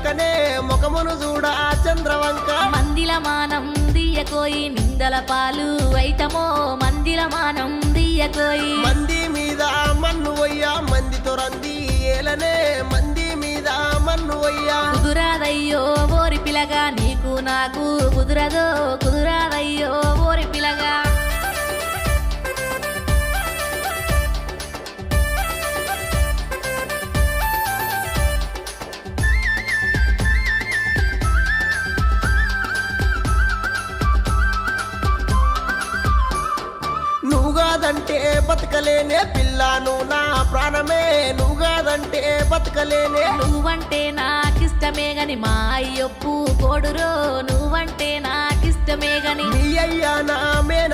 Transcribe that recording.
పక్కనే ముఖమును చూడ ఆ చంద్రవంక మందిల మానం దియ్యకోయి నిందల పాలు అయితమో మందిల మానం దియ్యకోయి మంది మీద మన్ను వయ్యా మందితో రంది ఏలనే మంది మీద మన్ను వయ్యా కుదురాదయ్యో ఓరి పిలగా నీకు నాకు కుదురదో కుదురాదయ్యో ఓరి పిలగా నువ్వుగాదంటే బతకలేనే పిల్లను నా ప్రాణమే నువ్వుగాదంటే బతకలేనే నువ్వంటే నాకిష్టమే గని మా అయ్యొప్పు కోడురో నువ్వంటే నాకిష్టమే గని నీ అయ్యా నా